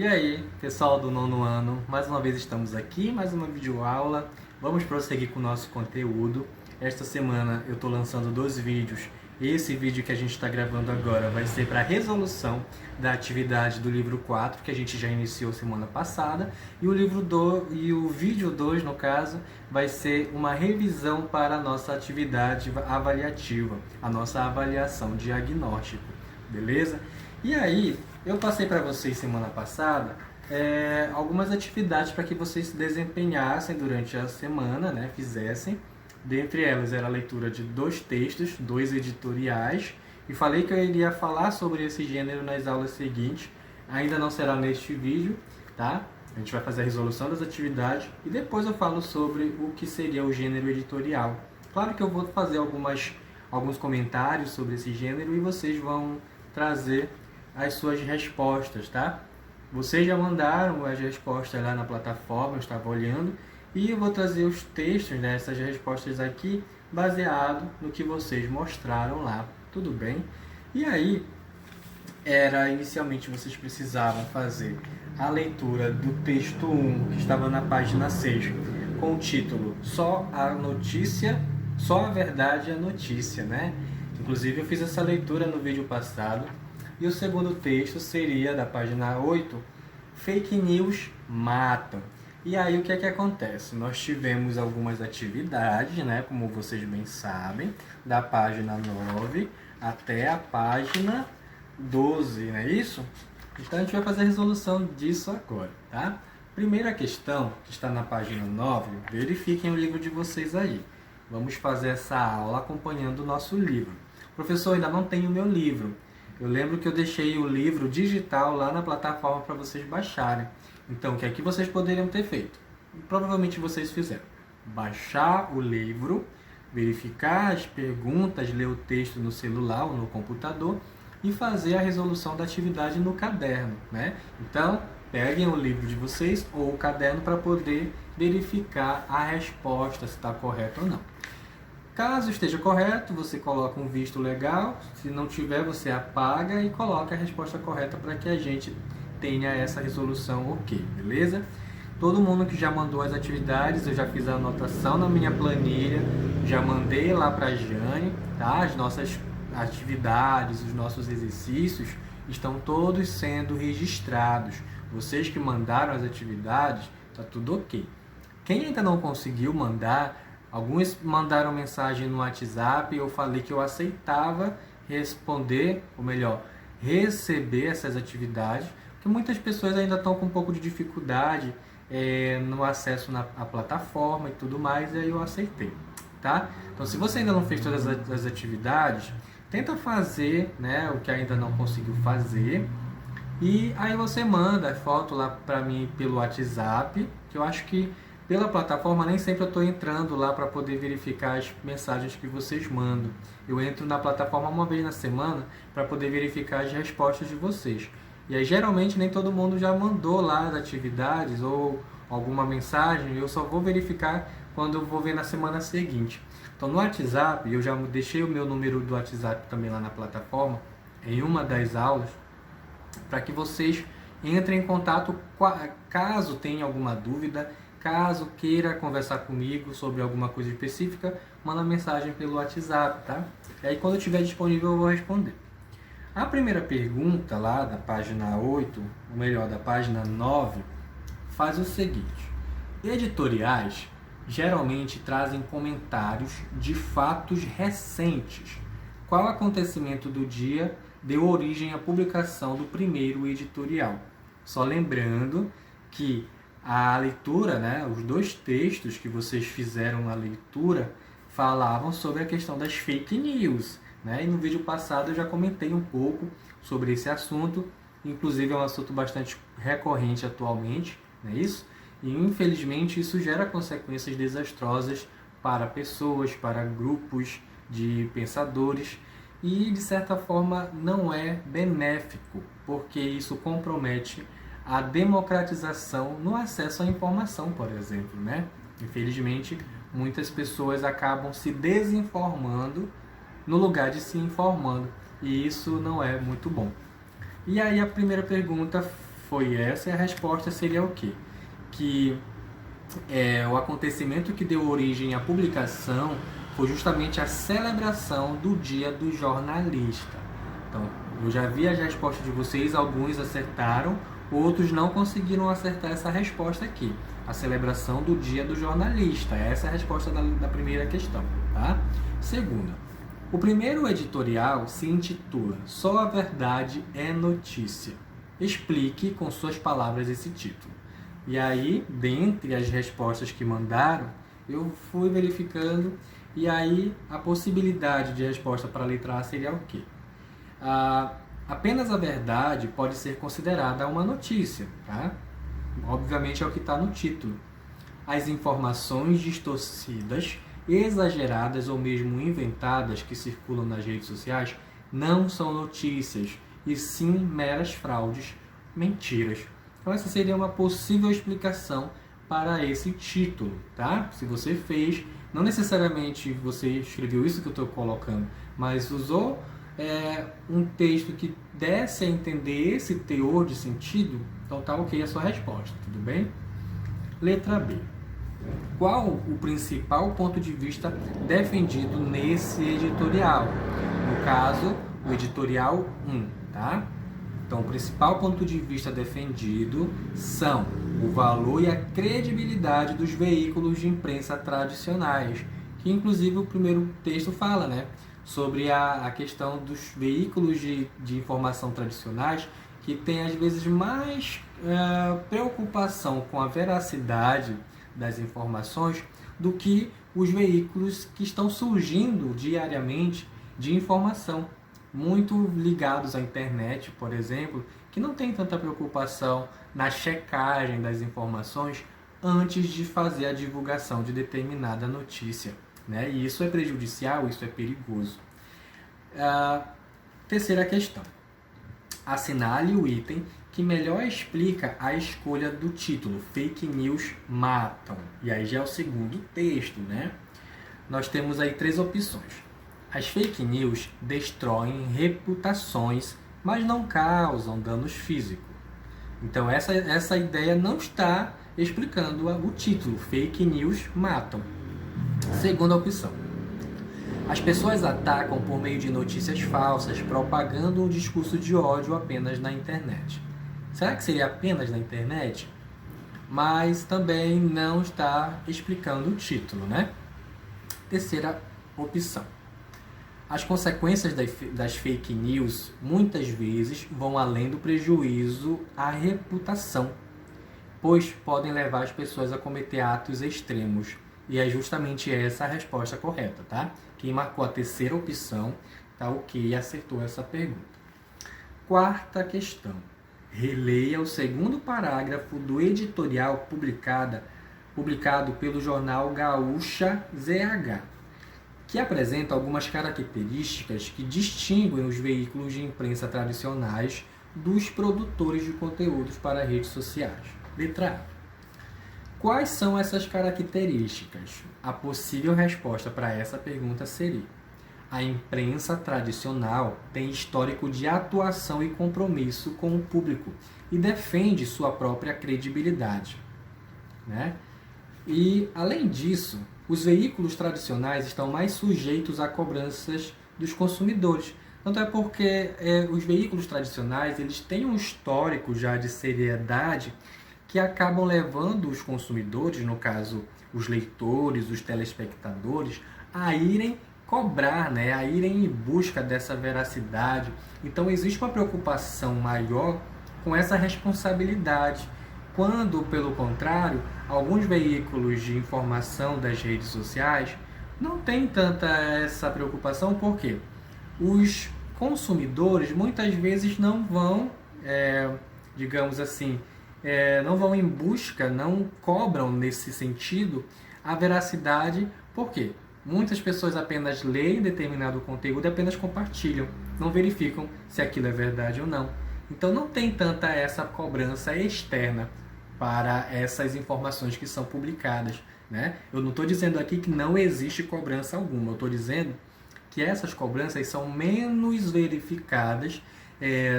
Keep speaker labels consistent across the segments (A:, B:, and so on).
A: E aí, pessoal do nono ano, mais uma vez estamos aqui, mais uma videoaula. Vamos prosseguir com o nosso conteúdo. Esta semana eu estou lançando 2 vídeos. Esse vídeo que a gente está gravando agora vai ser para a resolução da atividade do livro 4, que a gente já iniciou semana passada. E o vídeo 2, no caso, vai ser uma revisão para a nossa atividade avaliativa, a nossa avaliação diagnóstica, beleza? E aí, eu passei para vocês semana passada algumas atividades para que vocês desempenhassem durante a semana, né, fizessem. Dentre elas era a leitura de 2 textos, 2 editoriais, e falei que eu iria falar sobre esse gênero nas aulas seguintes. Ainda não será neste vídeo, tá? A gente vai fazer a resolução das atividades e depois eu falo sobre o que seria o gênero editorial. Claro que eu vou fazer alguns comentários sobre esse gênero e vocês vão trazer as suas respostas, tá? Vocês já mandaram as respostas lá na plataforma, eu estava olhando, e eu vou trazer os textos, né, essas respostas aqui, baseado no que vocês mostraram lá, tudo bem? E aí, inicialmente vocês precisavam fazer a leitura do texto 1, que estava na página 6, com o título Só a Notícia, Só a Verdade é a Notícia, né? Inclusive eu fiz essa leitura no vídeo passado. E o segundo texto seria da página 8, Fake News Matam. E aí o que é que acontece? Nós tivemos algumas atividades, né, como vocês bem sabem, da página 9 até a página 12, não é isso? Então a gente vai fazer a resolução disso agora, tá? Primeira questão, que está na página 9, verifiquem o livro de vocês aí. Vamos fazer essa aula acompanhando o nosso livro. Professor, ainda não tenho o meu livro. Eu lembro que eu deixei o livro digital lá na plataforma para vocês baixarem. Então, o que é que vocês poderiam ter feito? Provavelmente vocês fizeram. Baixar o livro, verificar as perguntas, ler o texto no celular ou no computador e fazer a resolução da atividade no caderno, né? Então, peguem o livro de vocês ou o caderno para poder verificar a resposta, se está correto ou não. Caso esteja correto, você coloca um visto legal. Se não tiver, você apaga e coloca a resposta correta para que a gente tenha essa resolução ok, beleza? Todo mundo que já mandou as atividades, eu já fiz a anotação na minha planilha, já mandei lá para a Jane, tá? As nossas atividades, os nossos exercícios estão todos sendo registrados. Vocês que mandaram as atividades, tá tudo ok. Quem ainda não conseguiu mandar, alguns mandaram mensagem no WhatsApp, eu falei que eu aceitava responder, ou melhor, receber essas atividades, porque muitas pessoas ainda estão com um pouco de dificuldade no acesso à plataforma e tudo mais, e aí eu aceitei, tá? Então, se você ainda não fez todas as atividades, tenta fazer, né, o que ainda não conseguiu fazer, e aí você manda a foto lá para mim pelo WhatsApp, que eu acho que pela plataforma nem sempre eu estou entrando lá para poder verificar as mensagens que vocês mandam. Eu entro na plataforma uma vez na semana para poder verificar as respostas de vocês. E aí geralmente nem todo mundo já mandou lá as atividades ou alguma mensagem, eu só vou verificar quando eu vou ver na semana seguinte. Então no WhatsApp, eu já deixei o meu número do WhatsApp também lá na plataforma, em uma das aulas, para que vocês entrem em contato caso tenha alguma dúvida. Caso queira conversar comigo sobre alguma coisa específica, manda mensagem pelo WhatsApp, tá? E aí quando eu estiver disponível eu vou responder. A primeira pergunta lá da página 8, ou melhor, da página 9, faz o seguinte. Editoriais geralmente trazem comentários de fatos recentes. Qual acontecimento do dia deu origem à publicação do primeiro editorial? Só lembrando que a leitura, né, os 2 textos que vocês fizeram na leitura falavam sobre a questão das fake news, né? E no vídeo passado eu já comentei um pouco sobre esse assunto, inclusive é um assunto bastante recorrente atualmente, não é isso? E infelizmente isso gera consequências desastrosas para pessoas, para grupos de pensadores e de certa forma não é benéfico, porque isso compromete a democratização no acesso à informação, por exemplo, né? Infelizmente, muitas pessoas acabam se desinformando no lugar de se informando, e isso não é muito bom. E aí a primeira pergunta foi essa, e a resposta seria o quê? Que o acontecimento que deu origem à publicação foi justamente a celebração do Dia do Jornalista. Então, eu já vi as respostas de vocês, alguns acertaram, outros não conseguiram acertar essa resposta aqui. A celebração do Dia do Jornalista. Essa é a resposta da primeira questão, tá? Segunda. O primeiro editorial se intitula Só a Verdade é Notícia. Explique com suas palavras esse título. E aí, dentre as respostas que mandaram, eu fui verificando, e aí a possibilidade de resposta para a letra A seria o quê? Apenas a verdade pode ser considerada uma notícia, tá? Obviamente é o que está no título. As informações distorcidas, exageradas ou mesmo inventadas que circulam nas redes sociais não são notícias, e sim meras fraudes, mentiras. Então essa seria uma possível explicação para esse título, tá? Se você fez, não necessariamente você escreveu isso que eu estou colocando, mas usou um texto que desse a entender esse teor de sentido, então tá ok a sua resposta, tudo bem? Letra B. Qual o principal ponto de vista defendido nesse editorial? No caso, o editorial 1, tá? Então, o principal ponto de vista defendido são o valor e a credibilidade dos veículos de imprensa tradicionais, que inclusive o primeiro texto fala, né, sobre a questão dos veículos de informação tradicionais, que tem às vezes mais preocupação com a veracidade das informações do que os veículos que estão surgindo diariamente de informação, muito ligados à internet, por exemplo, que não tem tanta preocupação na checagem das informações antes de fazer a divulgação de determinada notícia, né? E isso é prejudicial, isso é perigoso. Terceira questão. Assinale o item que melhor explica a escolha do título. Fake news matam. E aí já é o segundo texto, né? Nós temos aí 3 opções. As fake news destroem reputações, mas não causam danos físicos. Então essa ideia não está explicando o título. Fake news matam. Segunda opção. As pessoas atacam por meio de notícias falsas, propagando um discurso de ódio apenas na internet. Será que seria apenas na internet? Mas também não está explicando o título, né? Terceira opção. As consequências das fake news muitas vezes vão além do prejuízo à reputação, pois podem levar as pessoas a cometer atos extremos. E é justamente essa a resposta correta, tá? Quem marcou a terceira opção, tá ok e acertou essa pergunta. Quarta questão. Releia o segundo parágrafo do editorial publicado pelo jornal Gaúcha ZH, que apresenta algumas características que distinguem os veículos de imprensa tradicionais dos produtores de conteúdos para redes sociais. Letra A. Quais são essas características? A possível resposta para essa pergunta seria: a imprensa tradicional tem histórico de atuação e compromisso com o público e defende sua própria credibilidade, né? E, além disso, os veículos tradicionais estão mais sujeitos a cobranças dos consumidores. Tanto é porque os veículos tradicionais eles têm um histórico já de seriedade que acabam levando os consumidores, no caso os leitores, os telespectadores, a irem cobrar, né? A irem em busca dessa veracidade. Então existe uma preocupação maior com essa responsabilidade, quando, pelo contrário, alguns veículos de informação das redes sociais não têm tanta essa preocupação, porque os consumidores muitas vezes não vão, digamos assim, não vão em busca, não cobram nesse sentido a veracidade, porque muitas pessoas apenas leem determinado conteúdo e apenas compartilham, não verificam se aquilo é verdade ou não. Então não tem tanta essa cobrança externa para essas informações que são publicadas, né? Eu não estou dizendo aqui que não existe cobrança alguma, eu estou dizendo que essas cobranças são menos verificadas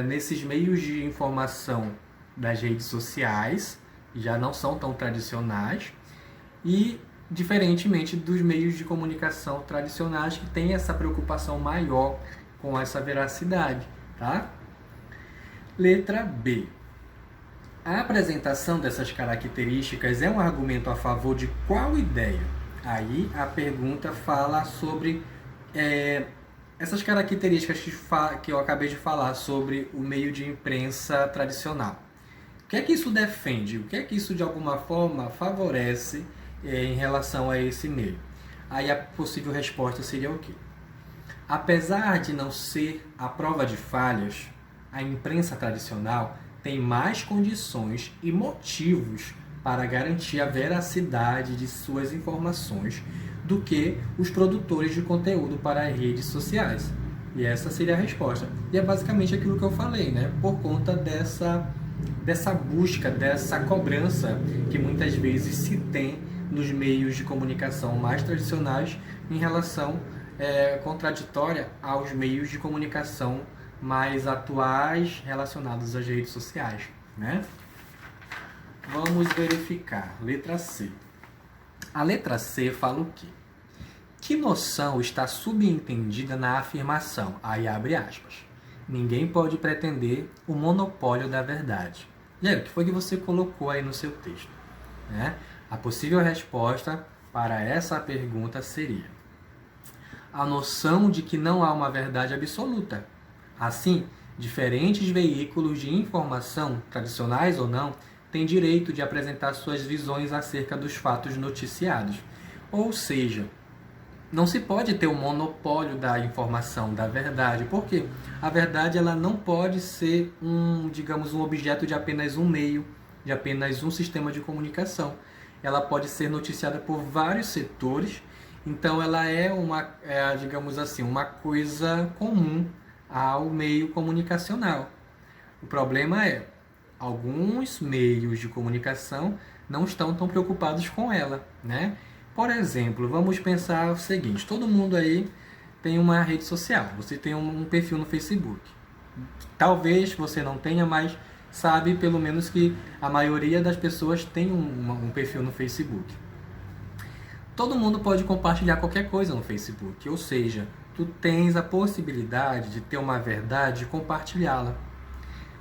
A: nesses meios de informação das redes sociais, já não são tão tradicionais, e diferentemente dos meios de comunicação tradicionais que têm essa preocupação maior com essa veracidade, tá? Letra B. A apresentação dessas características é um argumento a favor de qual ideia? Aí a pergunta fala sobre essas características que eu acabei de falar sobre o meio de imprensa tradicional. O que é que isso defende? O que é que isso de alguma forma favorece em relação a esse meio? Aí a possível resposta seria o quê? Apesar de não ser a prova de falhas, a imprensa tradicional tem mais condições e motivos para garantir a veracidade de suas informações do que os produtores de conteúdo para as redes sociais. E essa seria a resposta. E é basicamente aquilo que eu falei, né? Por conta dessa busca, dessa cobrança que muitas vezes se tem nos meios de comunicação mais tradicionais em relação contraditória aos meios de comunicação mais atuais relacionados às redes sociais, né? Vamos verificar. Letra C. A letra C fala o quê? Que noção está subentendida na afirmação? Aí abre aspas. Ninguém pode pretender o monopólio da verdade. E aí, o que foi que você colocou aí no seu texto? Né? A possível resposta para essa pergunta seria a noção de que não há uma verdade absoluta. Assim, diferentes veículos de informação, tradicionais ou não, têm direito de apresentar suas visões acerca dos fatos noticiados. Ou seja, não se pode ter um monopólio da informação, da verdade. Por quê? A verdade ela não pode ser um objeto de apenas um meio, de apenas um sistema de comunicação. Ela pode ser noticiada por vários setores, então ela é uma coisa comum ao meio comunicacional. O problema é, alguns meios de comunicação não estão tão preocupados com ela, né? Por exemplo, vamos pensar o seguinte, todo mundo aí tem uma rede social, você tem um perfil no Facebook. Talvez você não tenha, mas sabe pelo menos que a maioria das pessoas tem um perfil no Facebook. Todo mundo pode compartilhar qualquer coisa no Facebook, ou seja, tu tens a possibilidade de ter uma verdade e compartilhá-la.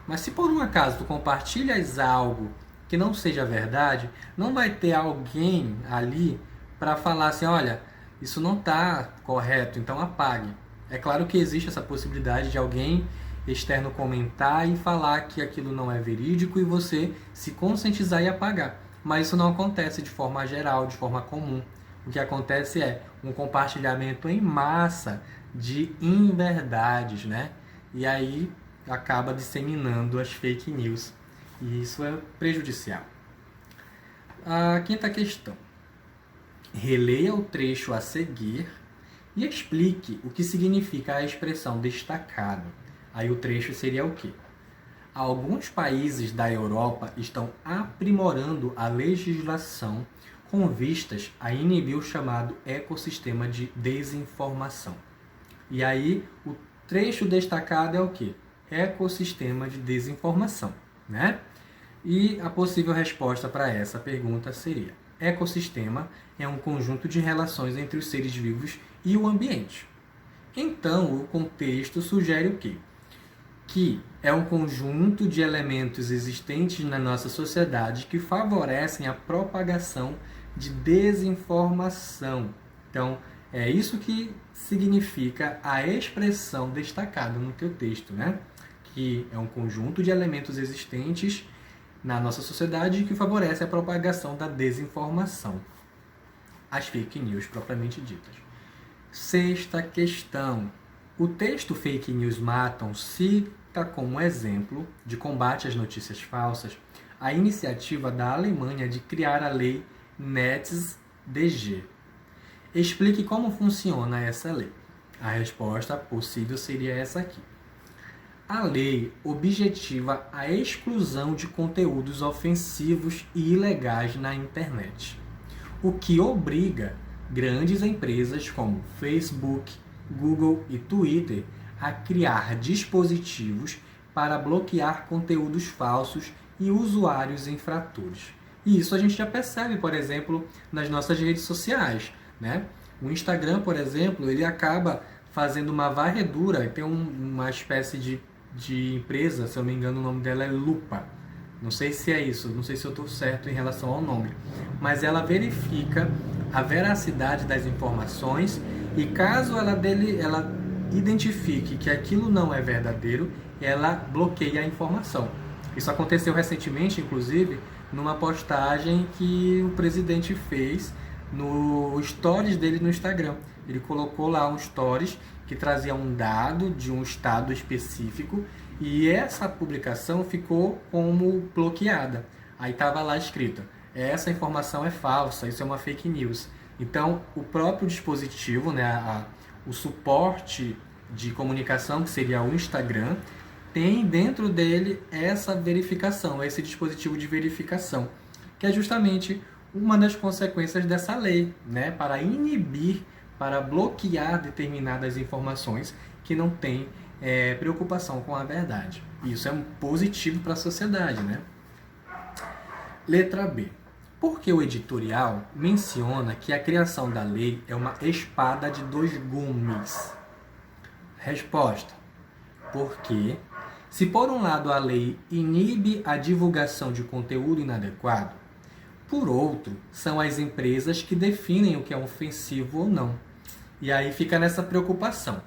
A: Mas se por um acaso tu compartilhas algo que não seja verdade, não vai ter alguém ali para falar assim, olha, isso não está correto, então apague. É claro que existe essa possibilidade de alguém externo comentar e falar que aquilo não é verídico e você se conscientizar e apagar. Mas isso não acontece de forma geral, de forma comum. O que acontece é um compartilhamento em massa de inverdades, né? E aí acaba disseminando as fake news. E isso é prejudicial. A quinta questão. Releia o trecho a seguir e explique o que significa a expressão destacado. Aí o trecho seria o quê? Alguns países da Europa estão aprimorando a legislação com vistas a inibir o chamado ecossistema de desinformação. E aí, o trecho destacado é o quê? Ecossistema de desinformação, né? E a possível resposta para essa pergunta seria: ecossistema é um conjunto de relações entre os seres vivos e o ambiente. Então, o contexto sugere o quê? Que é um conjunto de elementos existentes na nossa sociedade que favorecem a propagação de desinformação. Então, é isso que significa a expressão destacada no teu texto, né? Que é um conjunto de elementos existentes na nossa sociedade que favorece a propagação da desinformação. As fake news propriamente ditas. Sexta questão. O texto Fake News Matam cita como exemplo de combate às notícias falsas a iniciativa da Alemanha de criar a lei NetzDG. Explique como funciona essa lei. A resposta possível seria essa aqui. A lei objetiva a exclusão de conteúdos ofensivos e ilegais na internet, o que obriga grandes empresas como Facebook, Google e Twitter a criar dispositivos para bloquear conteúdos falsos e usuários infratores. E isso a gente já percebe, por exemplo, nas nossas redes sociais, né? O Instagram, por exemplo, ele acaba fazendo uma varredura, tem uma espécie de empresa, se eu não me engano o nome dela é Lupa. Não sei se é isso, não sei se eu estou certo em relação ao nome, mas ela verifica a veracidade das informações e caso ela identifique que aquilo não é verdadeiro, ela bloqueia a informação. Isso aconteceu recentemente, inclusive, numa postagem que o presidente fez no stories dele no Instagram. Ele colocou lá um stories que trazia um dado de um estado específico e essa publicação ficou como bloqueada. Aí estava lá escrito: essa informação é falsa, isso é uma fake news. Então, o próprio dispositivo, né, o suporte de comunicação, que seria o Instagram, tem dentro dele essa verificação, esse dispositivo de verificação, que é justamente uma das consequências dessa lei, né, para inibir, para bloquear determinadas informações que não têm preocupação com a verdade. Isso é positivo para a sociedade, né? Letra B. Por que o editorial menciona que a criação da lei é uma espada de dois gumes? Resposta: porque, se por um lado a lei inibe a divulgação de conteúdo inadequado, por outro, são as empresas que definem o que é ofensivo ou não. E aí fica nessa preocupação.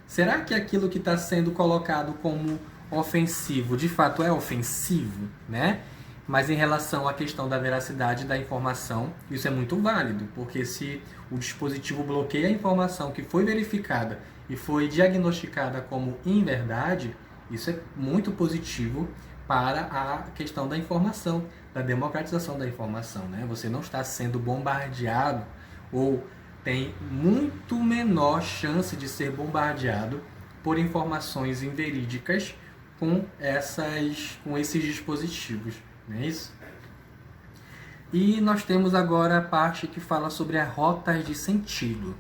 A: Será que aquilo que está sendo colocado como ofensivo, de fato é ofensivo, né? Mas em relação à questão da veracidade da informação, isso é muito válido, porque se o dispositivo bloqueia a informação que foi verificada e foi diagnosticada como inverdade, isso é muito positivo para a questão da informação, da democratização da informação, né? Você não está sendo bombardeado ou tem muito menor chance de ser bombardeado por informações inverídicas com esses dispositivos, não é isso? E nós temos agora a parte que fala sobre as rotas de sentido,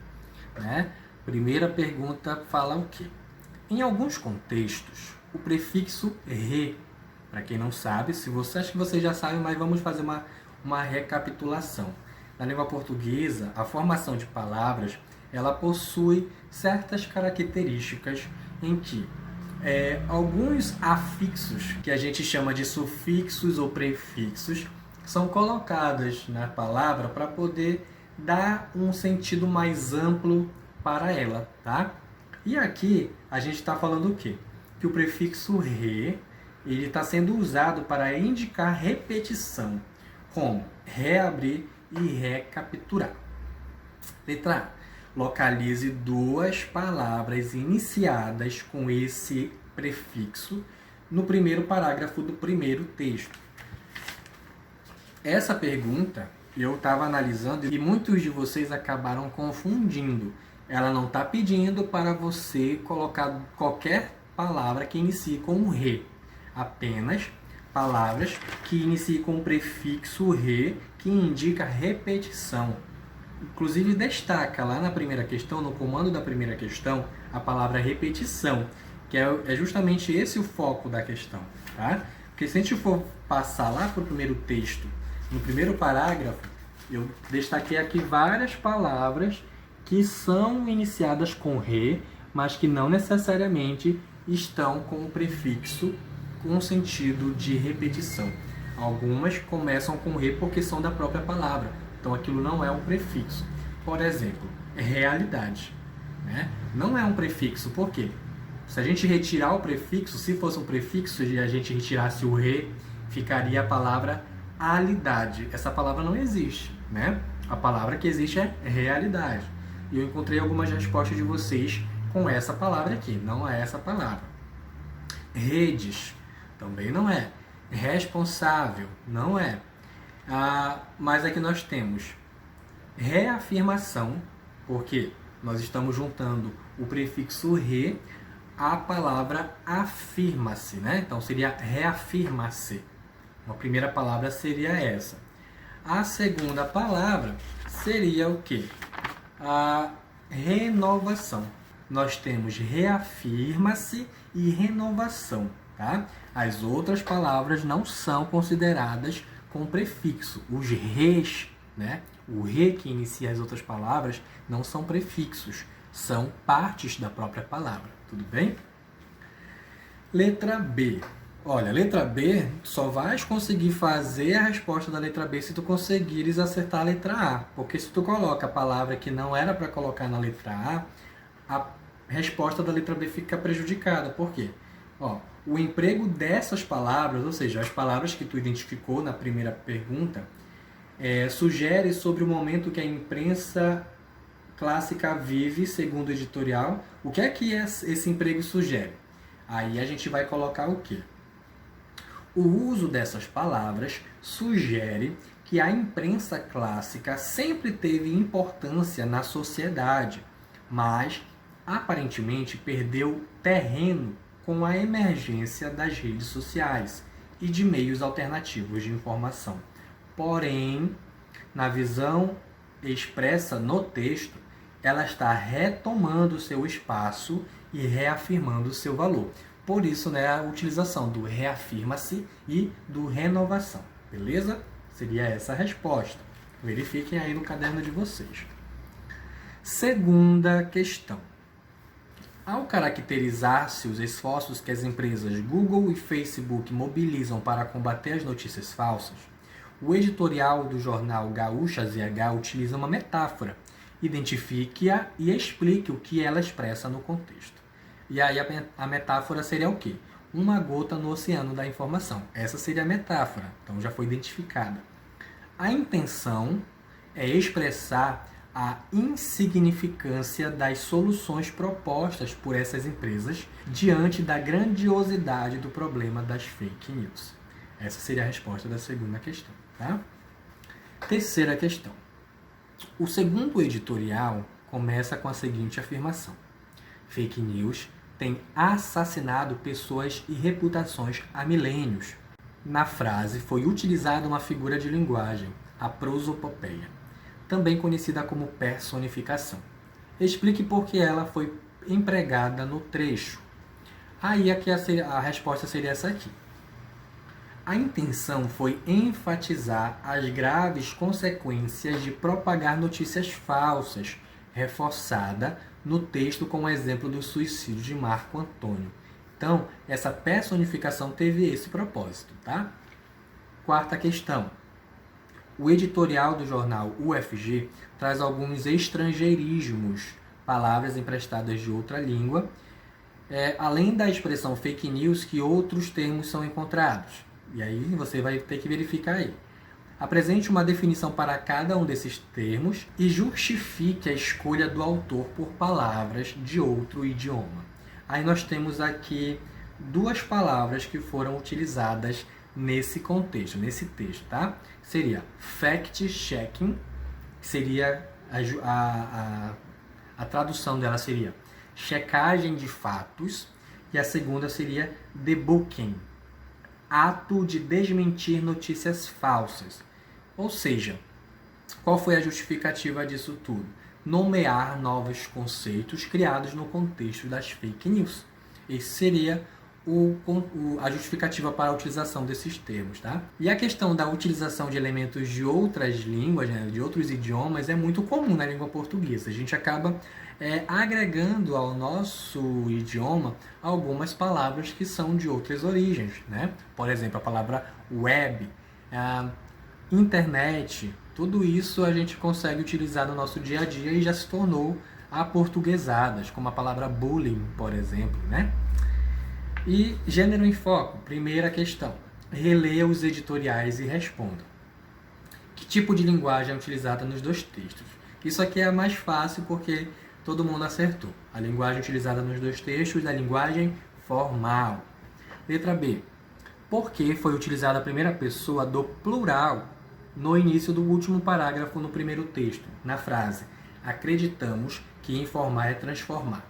A: né? Primeira pergunta fala o quê? Em alguns contextos, o prefixo re, para quem não sabe, se você acha que você já sabe, mas vamos fazer uma recapitulação. Na língua portuguesa, a formação de palavras, ela possui certas características em que alguns afixos, que a gente chama de sufixos ou prefixos, são colocados na palavra para poder dar um sentido mais amplo para ela, tá? E aqui a gente está falando o quê? Que o prefixo re, ele está sendo usado para indicar repetição, como reabrir e recapturar. Letra A. Localize duas palavras iniciadas com esse prefixo no primeiro parágrafo do primeiro texto. Essa pergunta eu estava analisando e muitos de vocês acabaram confundindo. Ela não está pedindo para você colocar qualquer palavra que inicie com um re, apenas palavras que iniciem com o prefixo re, que indica repetição. Inclusive destaca lá na primeira questão, no comando da primeira questão, a palavra repetição, que é justamente esse o foco da questão, tá? Porque se a gente for passar lá para o primeiro texto, no primeiro parágrafo, eu destaquei aqui várias palavras que são iniciadas com re, mas que não necessariamente estão com o prefixo com sentido de repetição. Algumas começam com re porque são da própria palavra, então aquilo não é um prefixo. Por exemplo, realidade, né? Não é um prefixo, por quê? Se a gente retirar o prefixo, se fosse um prefixo e a gente retirasse o re, ficaria a palavra alidade. Essa palavra não existe, né? A palavra que existe é realidade. E eu encontrei algumas respostas de vocês com essa palavra aqui, não é essa palavra. Redes, também não é. Responsável, não é. Mas aqui nós temos reafirmação, porque nós estamos juntando o prefixo re à palavra afirma-se, né? Então seria reafirma-se. A primeira palavra seria essa. A segunda palavra seria o quê? A renovação. Nós temos reafirma-se e renovação, tá? As outras palavras não são consideradas com prefixo. Os res, né? O re que inicia as outras palavras não são prefixos, são partes da própria palavra, tudo bem? Letra B. Olha, letra B, só vais conseguir fazer a resposta da letra B se tu conseguires acertar a letra A. Porque se tu coloca a palavra que não era para colocar na letra A resposta da letra B fica prejudicada. Por quê? Ó, o emprego dessas palavras, ou seja, as palavras que tu identificou na primeira pergunta, sugere sobre o momento que a imprensa clássica vive, segundo o editorial. O que é que esse emprego sugere? Aí a gente vai colocar o quê? O uso dessas palavras sugere que a imprensa clássica sempre teve importância na sociedade, mas aparentemente perdeu terreno com a emergência das redes sociais e de meios alternativos de informação. Porém, na visão expressa no texto, ela está retomando seu espaço e reafirmando seu valor. Por isso, né, a utilização do reafirma-se e do renovação. Beleza? Seria essa a resposta. Verifiquem aí no caderno de vocês. Segunda questão. Ao caracterizar-se os esforços que as empresas Google e Facebook mobilizam para combater as notícias falsas, o editorial do jornal Gaúcha ZH utiliza uma metáfora. Identifique-a e explique o que ela expressa no contexto. E aí a metáfora seria o quê? Uma gota no oceano da informação. Essa seria a metáfora, então já foi identificada. A intenção é expressar a insignificância das soluções propostas por essas empresas diante da grandiosidade do problema das fake news. Essa seria a resposta da segunda questão, tá? Terceira questão. O segundo editorial começa com a seguinte afirmação: fake news tem assassinado pessoas e reputações há milênios. Na frase foi utilizada uma figura de linguagem, a prosopopeia, também conhecida como personificação. Explique por que ela foi empregada no trecho. Aí aqui a resposta seria essa aqui. A intenção foi enfatizar as graves consequências de propagar notícias falsas, reforçada no texto com o exemplo do suicídio de Marco Antônio. Então, essa personificação teve esse propósito, tá? Quarta questão. O editorial do jornal UFG traz alguns estrangeirismos, palavras emprestadas de outra língua, além da expressão fake news, que outros termos são encontrados. E aí você vai ter que verificar aí. Apresente uma definição para cada um desses termos e justifique a escolha do autor por palavras de outro idioma. Aí nós temos aqui duas palavras que foram utilizadas nesse contexto, nesse texto, tá? Seria fact-checking, que seria a tradução dela seria checagem de fatos, e a segunda seria debunking, ato de desmentir notícias falsas. Ou seja, qual foi a justificativa disso tudo? Nomear novos conceitos criados no contexto das fake news. Esse seria a justificativa para a utilização desses termos, tá? E a questão da utilização de elementos de outras línguas, né, de outros idiomas, é muito comum na língua portuguesa. A gente acaba agregando ao nosso idioma algumas palavras que são de outras origens, né? Por exemplo, a palavra web, internet, tudo isso a gente consegue utilizar no nosso dia a dia e já se tornou aportuguesadas, como a palavra bullying, por exemplo, né? E gênero em foco, primeira questão. Releia os editoriais e responda. Que tipo de linguagem é utilizada nos dois textos? Isso aqui é a mais fácil porque todo mundo acertou. A linguagem utilizada nos dois textos é a linguagem formal. Letra B. Por que foi utilizada a primeira pessoa do plural no início do último parágrafo no primeiro texto, na frase acreditamos que informar é transformar?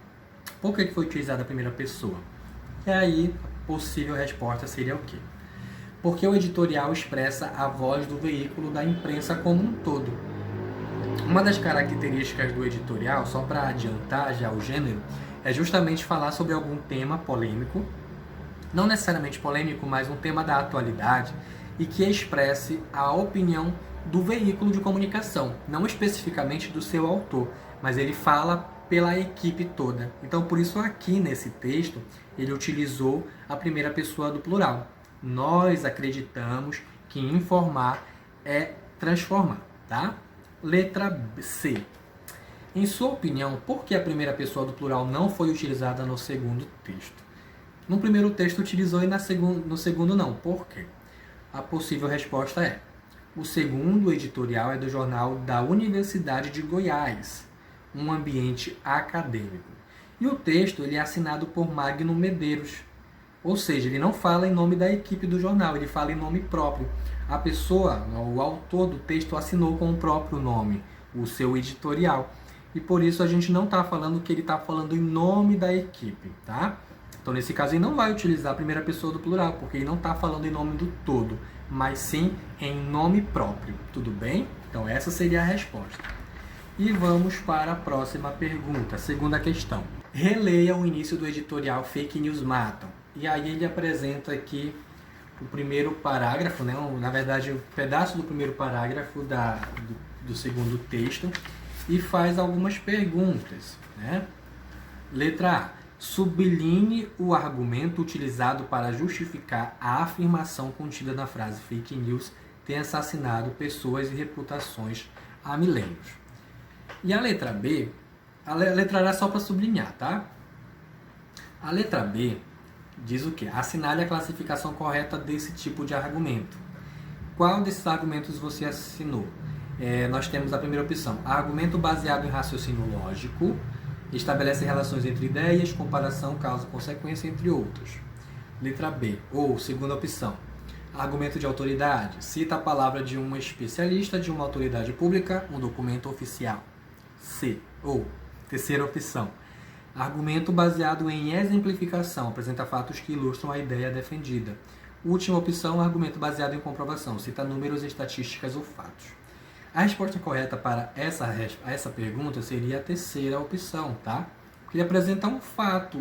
A: Por que foi utilizada a primeira pessoa? E aí, a possível resposta seria o quê? Porque o editorial expressa a voz do veículo da imprensa como um todo. Uma das características do editorial, só para adiantar já o gênero, é justamente falar sobre algum tema polêmico não necessariamente polêmico, mas um tema da atualidade e que expresse a opinião do veículo de comunicação, não especificamente do seu autor, mas ele fala pela equipe toda. Então, por isso aqui nesse texto, ele utilizou a primeira pessoa do plural. Nós acreditamos que informar é transformar, tá? Letra C. Em sua opinião, por que a primeira pessoa do plural não foi utilizada no segundo texto? No primeiro texto utilizou e no segundo não. Por quê? A possível resposta é: o segundo editorial é do jornal da Universidade de Goiás, um ambiente acadêmico. E o texto ele é assinado por Magno Medeiros. Ou seja, ele não fala em nome da equipe do jornal, ele fala em nome próprio. A pessoa, o autor do texto, assinou com o próprio nome, o seu editorial. E por isso a gente não está falando que ele está falando em nome da equipe, tá? Então, nesse caso, ele não vai utilizar a primeira pessoa do plural, porque ele não está falando em nome do todo, mas sim em nome próprio. Tudo bem? Então, essa seria a resposta. E vamos para a próxima pergunta, segunda questão. Releia o início do editorial Fake News Matam. E aí ele apresenta aqui o primeiro parágrafo, né? Na verdade, um pedaço do primeiro parágrafo do segundo texto e faz algumas perguntas, né? Letra A. Sublinhe o argumento utilizado para justificar a afirmação contida na frase fake news tem assassinado pessoas e reputações há milênios. E a letra B, a letra A é só para sublinhar, tá? A letra B diz o quê? Assinale a classificação correta desse tipo de argumento. Qual desses argumentos você assinou? Nós temos a primeira opção, argumento baseado em raciocínio lógico, estabelece relações entre ideias, comparação, causa e consequência, entre outros. Letra B, ou segunda opção, argumento de autoridade, cita a palavra de um especialista, de uma autoridade pública, um documento oficial. C, ou terceira opção, argumento baseado em exemplificação, apresenta fatos que ilustram a ideia defendida. Última opção, argumento baseado em comprovação, cita números, estatísticas ou fatos. A resposta correta para essa pergunta seria a terceira opção, tá? Porque ele apresenta um fato,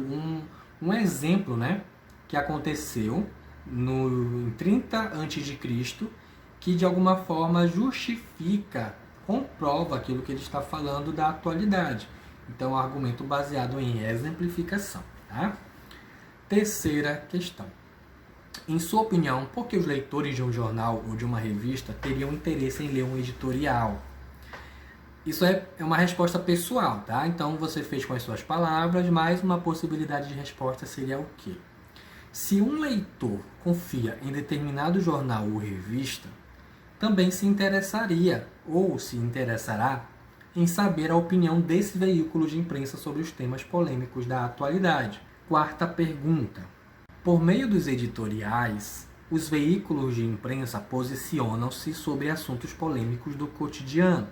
A: um exemplo, né? Que aconteceu em 30 a.C., que de alguma forma justifica, comprova aquilo que ele está falando da atualidade. Então, um argumento baseado em exemplificação, tá? Terceira questão. Em sua opinião, por que os leitores de um jornal ou de uma revista teriam interesse em ler um editorial? Isso é uma resposta pessoal, tá? Então você fez com as suas palavras, mas uma possibilidade de resposta seria o quê? Se um leitor confia em determinado jornal ou revista, também se interessaria ou se interessará em saber a opinião desse veículo de imprensa sobre os temas polêmicos da atualidade. Quarta pergunta. Por meio dos editoriais, os veículos de imprensa posicionam-se sobre assuntos polêmicos do cotidiano.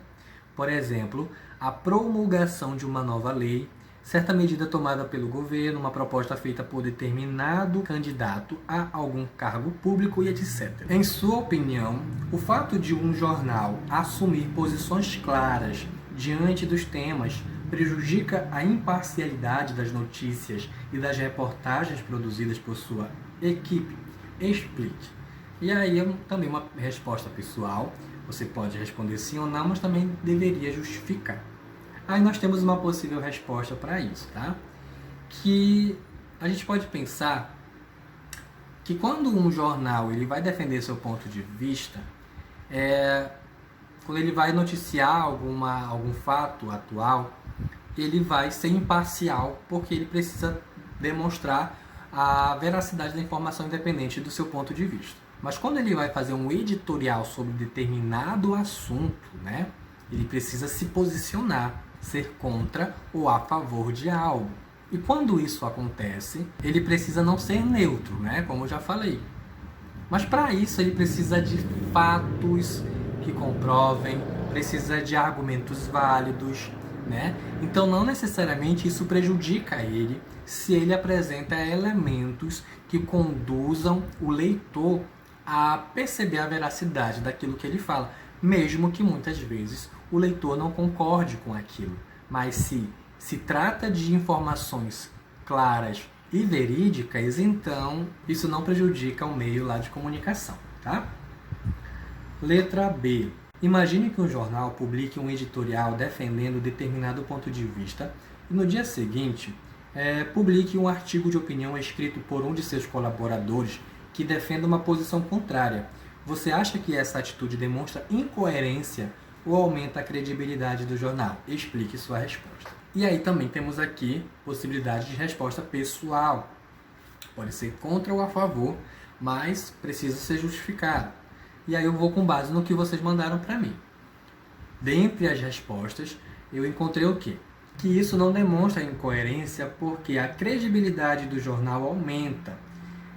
A: Por exemplo, a promulgação de uma nova lei, certa medida tomada pelo governo, uma proposta feita por determinado candidato a algum cargo público e etc. Em sua opinião, o fato de um jornal assumir posições claras diante dos temas prejudica a imparcialidade das notícias e das reportagens produzidas por sua equipe? Explique. E aí também uma resposta pessoal, você pode responder sim ou não, mas também deveria justificar. Aí nós temos uma possível resposta para isso, tá? Que a gente pode pensar que quando um jornal ele vai defender seu ponto de vista, quando ele vai noticiar algum fato atual, ele vai ser imparcial, porque ele precisa demonstrar a veracidade da informação independente do seu ponto de vista. Mas quando ele vai fazer um editorial sobre determinado assunto, né, ele precisa se posicionar, ser contra ou a favor de algo. E quando isso acontece, ele precisa não ser neutro, né, como eu já falei. Mas para isso ele precisa de fatos que comprovem, precisa de argumentos válidos, né? Então não necessariamente isso prejudica ele se ele apresenta elementos que conduzam o leitor a perceber a veracidade daquilo que ele fala, mesmo que muitas vezes o leitor não concorde com aquilo. Mas se trata de informações claras e verídicas, então isso não prejudica o meio lá de comunicação, tá? Letra B. Imagine que um jornal publique um editorial defendendo determinado ponto de vista e no dia seguinte publique um artigo de opinião escrito por um de seus colaboradores que defenda uma posição contrária. Você acha que essa atitude demonstra incoerência ou aumenta a credibilidade do jornal? Explique sua resposta. E aí também temos aqui possibilidade de resposta pessoal. Pode ser contra ou a favor, mas precisa ser justificado. E aí eu vou com base no que vocês mandaram para mim. Dentre as respostas, eu encontrei o quê? Que isso não demonstra incoerência porque a credibilidade do jornal aumenta,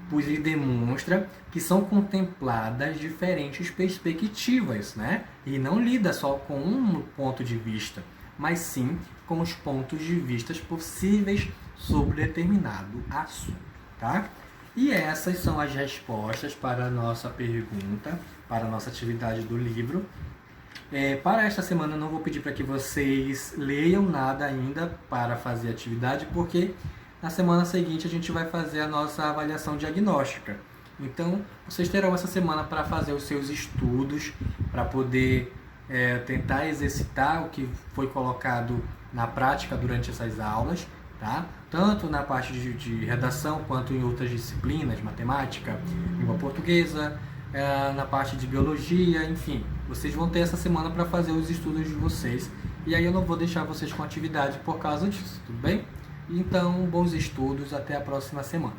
A: pois ele demonstra que são contempladas diferentes perspectivas, né? E não lida só com um ponto de vista, mas sim com os pontos de vista possíveis sobre determinado assunto, tá? E essas são as respostas para a nossa pergunta, para a nossa atividade do livro. Para esta semana eu não vou pedir para que vocês leiam nada ainda para fazer a atividade, porque na semana seguinte a gente vai fazer a nossa avaliação diagnóstica. Então, vocês terão essa semana para fazer os seus estudos, para poder tentar exercitar o que foi colocado na prática durante essas aulas, tá? Tanto na parte de redação quanto em outras disciplinas, matemática, língua portuguesa, na parte de biologia, enfim. Vocês vão ter essa semana para fazer os estudos de vocês. E aí eu não vou deixar vocês com atividade por causa disso, tudo bem? Então, bons estudos, até a próxima semana.